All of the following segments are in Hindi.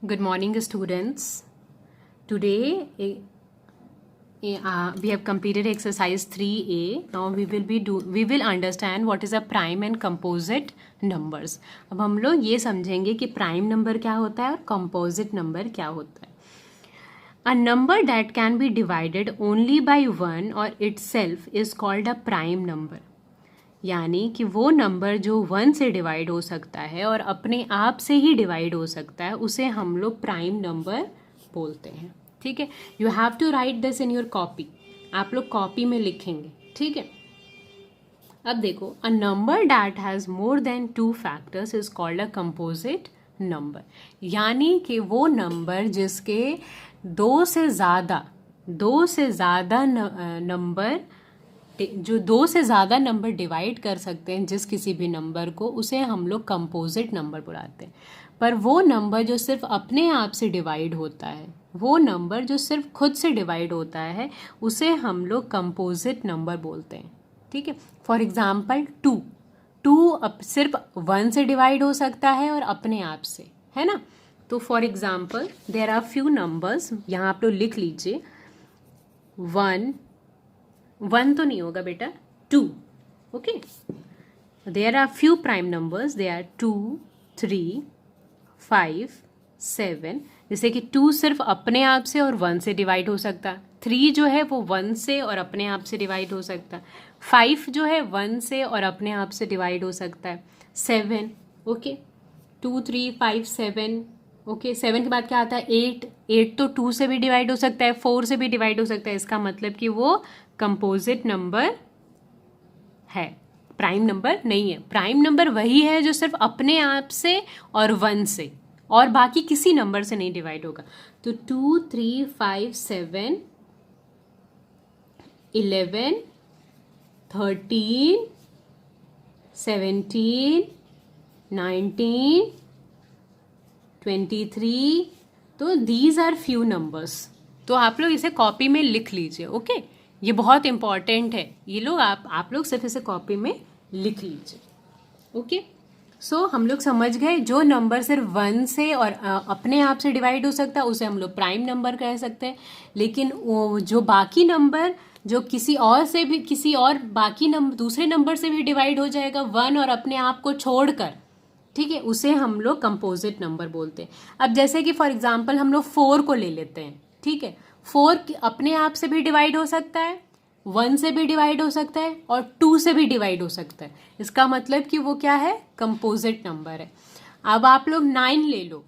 Good morning, students. Today we have completed exercise 3A. Now we will understand what is a prime and composite numbers. अब हम लोग ये समझेंगे कि प्राइम नंबर क्या होता है और composite नंबर क्या होता है. A number that can be divided only by one or itself is called a prime number. यानी कि वो नंबर जो 1 से डिवाइड हो सकता है और अपने आप से ही डिवाइड हो सकता है उसे हम लोग प्राइम नंबर बोलते हैं. ठीक है. You have to write this in your copy. आप लोग कॉपी में लिखेंगे. ठीक है. अब देखो, a number that has more than 2 factors is called a composite number. यानी कि वो नंबर जिसके दो से ज़्यादा नंबर जो 2 से ज़्यादा नंबर डिवाइड कर सकते हैं जिस किसी भी नंबर को, उसे हम लोग कंपोजिट नंबर बुलाते हैं. पर वो नंबर जो सिर्फ अपने आप से डिवाइड होता है, वो नंबर जो सिर्फ खुद से डिवाइड होता है, उसे हम लोग कंपोजिट नंबर बोलते हैं. ठीक है. फॉर एग्जाम्पल 2 अब सिर्फ 1 से डिवाइड हो सकता है और अपने आप से, है ना. तो for example there are few numbers, यहाँ आप लोग लिख लीजिए. 1 तो नहीं होगा बेटा, 2. Okay. There are few prime numbers. They are 2, 3, 5, 7. जैसे कि 2 सिर्फ अपने आप से और 1 से डिवाइड हो सकता है. 3 जो है वो 1 से और अपने आप से डिवाइड हो सकता है. 5 जो है 1 से और अपने आप से डिवाइड हो सकता है. 7. ओके. 2, 3, 5, 7. ओके. 7 के बाद क्या आता है? 8 तो 2 से भी डिवाइड हो सकता है, 4 से भी डिवाइड हो सकता है. इसका मतलब कि वो कंपोजिट नंबर है, प्राइम नंबर नहीं है. प्राइम नंबर वही है जो सिर्फ अपने आप से और 1 से और बाकी किसी नंबर से नहीं डिवाइड होगा. तो 2, 3, 5, 7, 11, 13, 17, 19, 23. तो दीज आर फ्यू नंबर्स. तो आप लोग इसे कॉपी में लिख लीजिए. ओके. ये बहुत इंपॉर्टेंट है. ये लोग आप लोग सिर्फ इसे कॉपी में लिख लीजिए. ओके. सो हम लोग समझ गए, जो नंबर सिर्फ 1 से और अपने आप से डिवाइड हो सकता है उसे हम लोग प्राइम नंबर कह सकते हैं. लेकिन वो जो बाकी नंबर जो किसी और बाकी नंबर दूसरे नंबर से भी डिवाइड हो जाएगा 1 और अपने आप को छोड़कर, ठीक है, उसे हम लोग कंपोजिट नंबर बोलते हैं. अब जैसे कि फॉर एग्जांपल हम लोग 4 को ले लेते हैं. ठीक है. 4 अपने आप से भी डिवाइड हो सकता है, 1 से भी डिवाइड हो सकता है और 2 से भी डिवाइड हो सकता है. इसका मतलब कि वो क्या है? कंपोजिट नंबर है. अब आप लोग 9 ले लो.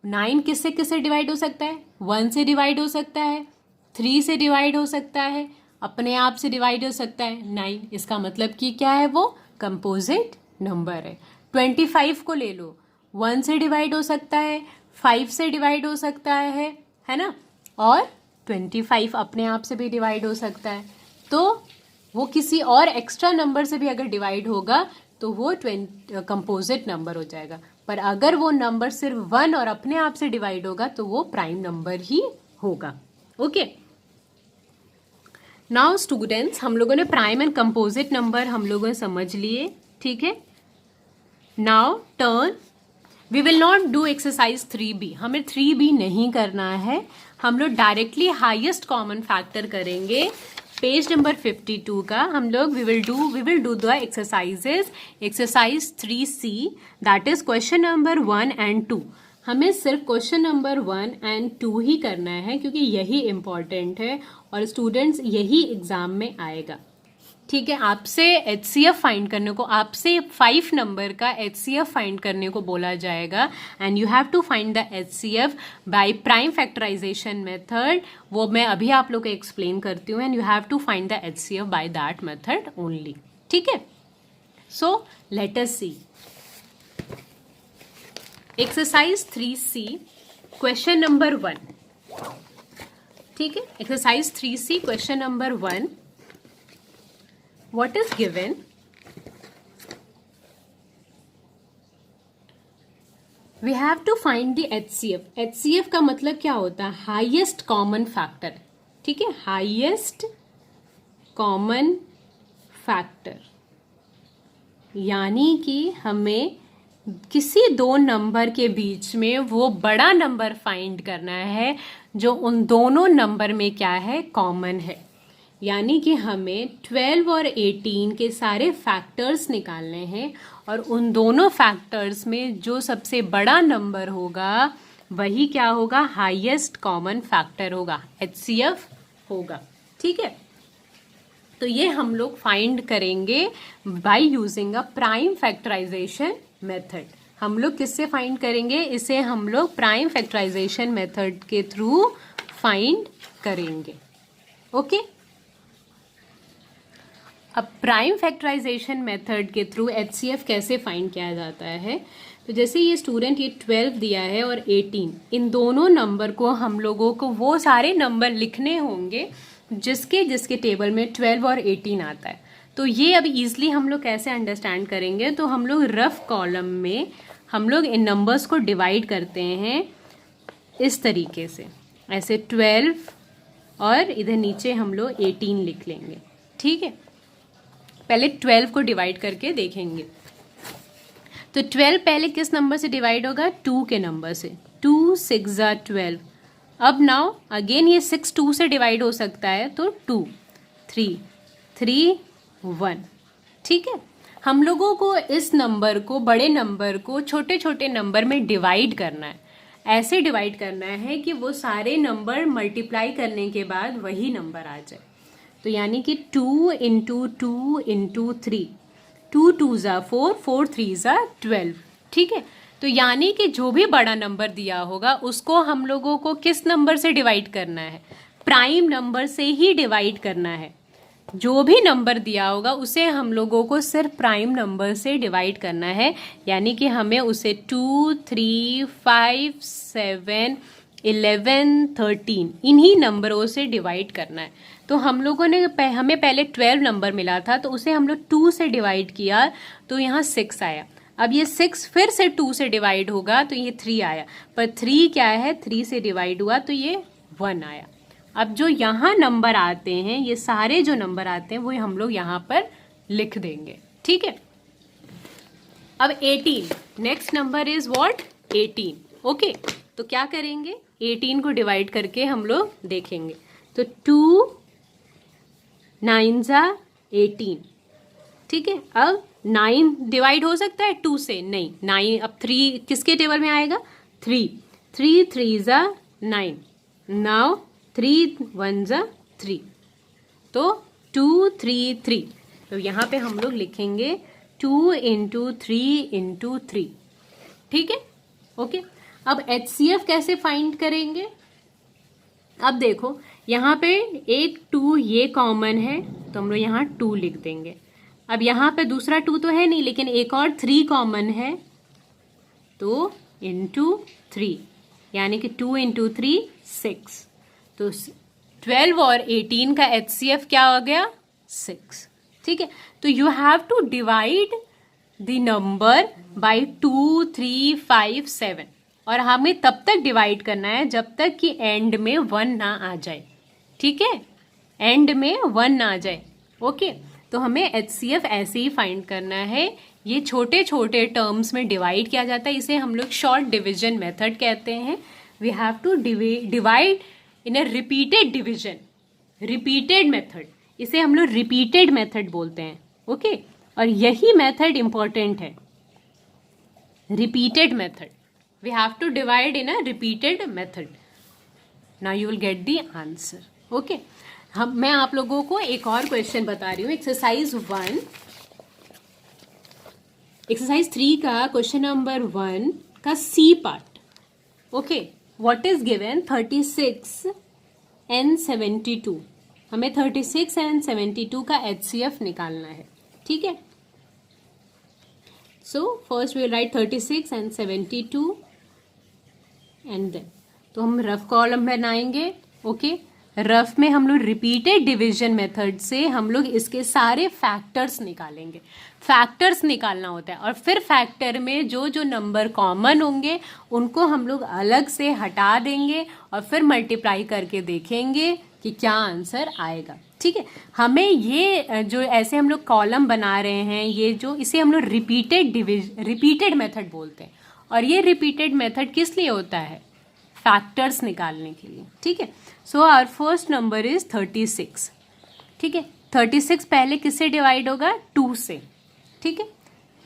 9 किससे किससे डिवाइड हो सकता है? 1 से डिवाइड हो सकता है, 3 से डिवाइड हो सकता है, अपने आप से डिवाइड हो सकता है 9. इसका मतलब कि क्या है? वो कंपोजिट नंबर है. 25 को ले लो. 1 से डिवाइड हो सकता है, 5 से डिवाइड हो सकता है ना, और 25 अपने आप से भी डिवाइड हो सकता है. तो वो किसी और एक्स्ट्रा नंबर से भी अगर डिवाइड होगा तो वो कंपोजिट नंबर हो जाएगा. पर अगर वो नंबर सिर्फ 1 और अपने आप से डिवाइड होगा तो वो प्राइम नंबर ही होगा. ओके. नाउ स्टूडेंट्स, हम लोगों ने प्राइम एंड कंपोजिट नंबर हम लोगों ने समझ लिए. ठीक है. Now turn. We will not do exercise 3B. हमें 3B नहीं करना है. हम लोग डायरेक्टली हाईएस्ट कॉमन फैक्टर करेंगे. पेज नंबर 52 का हम लोग we will do the exercises. Exercise 3C, that is question number 1 and 2. हमें सिर्फ क्वेश्चन नंबर 1 and 2 ही करना है क्योंकि यही इंपॉर्टेंट है और स्टूडेंट्स यही एग्जाम में आएगा. ठीक है. आपसे HCF फाइंड करने को, आपसे 5 नंबर का HCF फाइंड करने को बोला जाएगा and you have to find the HCF by prime factorisation method. वो मैं अभी आप लोग को एक्सप्लेन करती हूँ and you have to find the HCF by that method only. ठीक है. So let us see exercise 3C question number 1. ठीक है. Exercise 3C question number 1. What is given? We have to find the HCF. HCF का मतलब क्या होता है? Highest common factor. ठीक है. हाईएस्ट कॉमन फैक्टर यानी कि हमें किसी दो नंबर के बीच में वो बड़ा नंबर फाइंड करना है जो उन दोनों नंबर में क्या है, कॉमन है। यानी कि हमें 12 और 18 के सारे फैक्टर्स निकालने हैं और उन दोनों फैक्टर्स में जो सबसे बड़ा नंबर होगा वही क्या होगा, हाईएस्ट कॉमन फैक्टर होगा, HCF होगा। ठीक है, तो ये हम लोग फाइंड करेंगे by using a prime factorisation method. हम लोग किससे फाइंड करेंगे, इसे हम लोग प्राइम फैक्टराइजेशन मेथड के थ्रू फाइंड करेंगे। ओके, अब प्राइम फैक्टराइजेशन मेथड के थ्रू HCF कैसे फाइंड किया जाता है, तो जैसे ये स्टूडेंट ये 12 दिया है और 18, इन दोनों नंबर को हम लोगों को वो सारे नंबर लिखने होंगे जिसके जिसके टेबल में 12 और 18 आता है। तो ये अब इजीली हम लोग कैसे अंडरस्टैंड करेंगे, तो हम लोग रफ कॉलम में हम लोग इन नंबर्स को डिवाइड करते हैं इस तरीके से, ऐसे 12 और इधर नीचे हम लोग 18 लिख लेंगे। ठीक है, पहले 12 को डिवाइड करके देखेंगे। तो 12 पहले किस नंबर से डिवाइड होगा, 2 के नंबर से, 2 6 12। अब नाउ अगेन ये 6 2 से डिवाइड हो सकता है, तो 2 3 3 1। ठीक है, हम लोगों को इस नंबर को, बड़े नंबर को छोटे छोटे नंबर में डिवाइड करना है। ऐसे डिवाइड करना है कि वो सारे नंबर मल्टीप्लाई करने के बाद वही नंबर आ जाए। तो यानी कि 2 इंटू 2 इंटू 3, 2 2 ज़ा 4, 4 3 ज़ा 12। ठीक है, तो यानी कि जो भी बड़ा नंबर दिया होगा उसको हम लोगों को किस नंबर से डिवाइड करना है, प्राइम नंबर से ही डिवाइड करना है। जो भी नंबर दिया होगा उसे हम लोगों को सिर्फ प्राइम नंबर से डिवाइड करना है। यानी कि हमें उसे 2 3 5 7 11 13 इन्हीं नंबरों से डिवाइड करना है। तो हम लोगों ने हमें पहले 12 नंबर मिला था, तो उसे हम लोग 2 से डिवाइड किया तो यहाँ 6 आया। अब ये 6 फिर से 2 से डिवाइड होगा तो ये 3 आया, पर 3 क्या है, 3 से डिवाइड हुआ तो ये 1 आया। अब जो यहाँ नंबर आते हैं, ये सारे जो नंबर आते हैं वो हम लोग यहाँ पर लिख देंगे। ठीक है, अब 18, next number is what, 18। Okay, तो क्या करेंगे, 18 को डिवाइड करके हम लोग देखेंगे। तो 2 9 ज़ा 18। ठीक है, अब 9 डिवाइड हो सकता है 2 से, नहीं, 9 अब 3 किसके टेबल में आएगा, 3 3 3 ज़ा 9, नाउ 3 1 ज़ा 3, तो 2 3 3। तो यहाँ पे हम लोग लिखेंगे 2 इंटू 3 इंटू 3। ठीक है, ओके। अब HCF कैसे फाइंड करेंगे, अब देखो यहाँ पे एक 2 ये कॉमन है तो हम लोग यहाँ 2 लिख देंगे। अब यहाँ पे दूसरा 2 तो है नहीं, लेकिन एक और 3 कॉमन है, तो इंटू 3, यानी कि 2 इंटू 3 6। तो 12 और 18 का HCF क्या हो गया, 6। ठीक है, तो you have to divide the number by 2 3 5 7, और हमें तब तक डिवाइड करना है जब तक कि एंड में 1 ना आ जाए। ठीक है, एंड में 1 ना आ जाए। ओके, तो हमें HCF ऐसे ही फाइंड करना है। ये छोटे छोटे टर्म्स में डिवाइड किया जाता है, इसे हम लोग शॉर्ट डिविजन मेथड कहते हैं। We have to divide in a repeated division, repeated method, इसे हम लोग रिपीटेड मेथड बोलते हैं। ओके, और यही मेथड इंपॉर्टेंट है, repeated method. We have to divide in a repeated method. Now you will get the answer. Okay, मैं आप लोगों को एक और क्वेश्चन बता रही हूँ। एक्सरसाइज 1, एक्सरसाइज 3 का क्वेश्चन नंबर 1 का C part. Okay, what is given 36 and 72। हमें 36 and 72 का HCF निकालना है। ठीक है, so first we write 36 and 72 and then, तो हम रफ कॉलम बनाएंगे। ओके, रफ में हम लोग रिपीटेड डिवीजन मेथड से हम लोग इसके सारे फैक्टर्स निकालेंगे। फैक्टर्स निकालना होता है और फिर फैक्टर में जो जो नंबर कॉमन होंगे उनको हम लोग अलग से हटा देंगे और फिर मल्टीप्लाई करके देखेंगे कि क्या आंसर आएगा। ठीक है, हमें ये जो ऐसे हम लोग कॉलम बना रहे हैं, ये जो इसे हम लोग रिपीटेड मेथड बोलते हैं। और ये रिपीटेड मेथड किस लिए होता है? फैक्टर्स निकालने के लिए। ठीक है, so our first number is 36। ठीक है, 36 पहले किससे डिवाइड होगा? 2 से। ठीक है,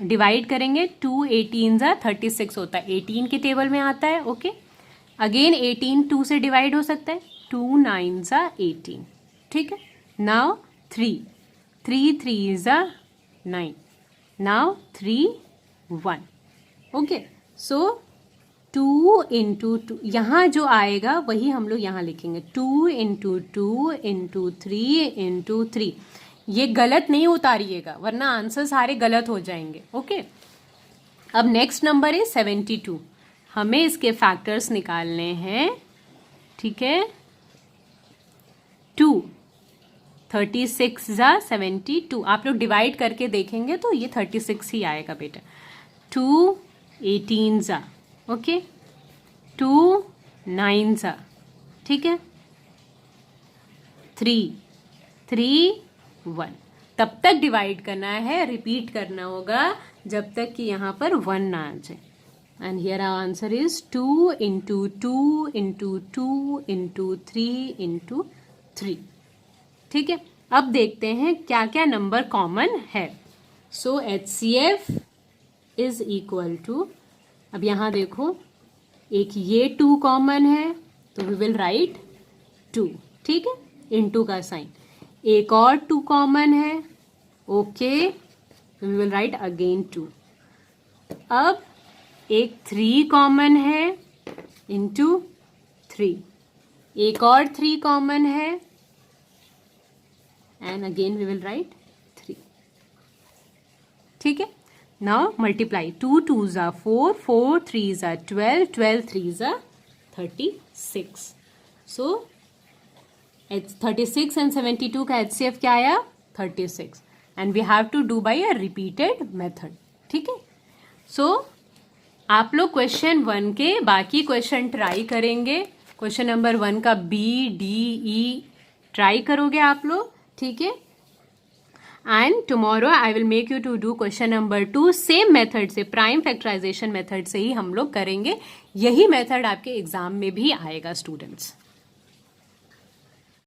डिवाइड करेंगे, 2 18 जा 36 होता है, 18 के टेबल में आता है। ओके, अगेन 18 2 से डिवाइड हो सकता है, 2 9 जा 18। ठीक है, नाउ 3 3 जा 9, नाउ 3 1। ओके, सो 2 इंटू 2, यहाँ जो आएगा वही हम लोग यहाँ लिखेंगे, 2 इंटू 2 इंटू 3 इंटू 3। ये गलत नहीं उतारिएगा वरना आंसर सारे गलत हो जाएंगे। ओके, अब नेक्स्ट नंबर है 72। हमें इसके फैक्टर्स निकालने हैं। ठीक है, 2 36 जा 72। आप लोग डिवाइड करके देखेंगे तो ये 36 ही आएगा बेटा। 2 18 जा, ओके, 2 9 जा, ठीक है, 3 3 1। तब तक डिवाइड करना है, रिपीट करना होगा जब तक कि यहाँ पर 1 ना आ जाए। And here our answer is 2 into 2 into 2 into 3 into 3। ठीक है, अब देखते हैं क्या क्या नंबर कॉमन है। सो HCF इज इक्वल टू, अब यहाँ देखो एक ये 2 कॉमन है तो वी विल राइट 2। ठीक है, इनटू का साइन। एक और 2 कॉमन है, okay, we will write again 2। अब एक 3 कॉमन है, इनटू 3। एक और 3 कॉमन है and again we will write 3। ठीक है, नाउ मल्टीप्लाई, 2 2 जा 4, 4 3 जा 12, 12 3 जा 36। सो 36 एंड 72 का HCF क्या आया? 36। And we have to do by a repeated method. ठीक है, सो आप लोग क्वेश्चन 1 के बाकी क्वेश्चन ट्राई करेंगे। क्वेश्चन नंबर 1 का B D E ट्राई करोगे आप लोग। ठीक है, and tomorrow I will make you to do question number 2 same method से, प्राइम फैक्टराइजेशन मेथड से ही हम लोग करेंगे। यही मेथड आपके एग्जाम में भी आएगा स्टूडेंट्स।